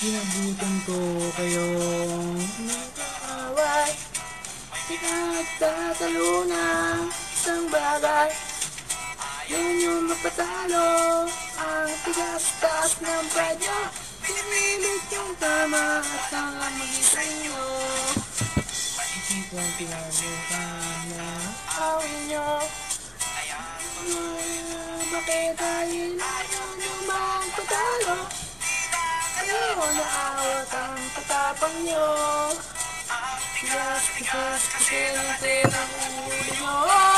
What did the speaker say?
Inabutan ko kayong nag-aaway, pinagtatalo ng isang bagay. Yun yung magpatalo, ang tigas-taas ng pride nyo. Pinilit yung tama at ang mag-isa nyo. Isipang pinagutan na awin nyo. Bakit dahil ayaw nyo magpatalo? Ayaw na awat ang tatapang nyo. Tigas-tigas kasi natin ang ulo nyo.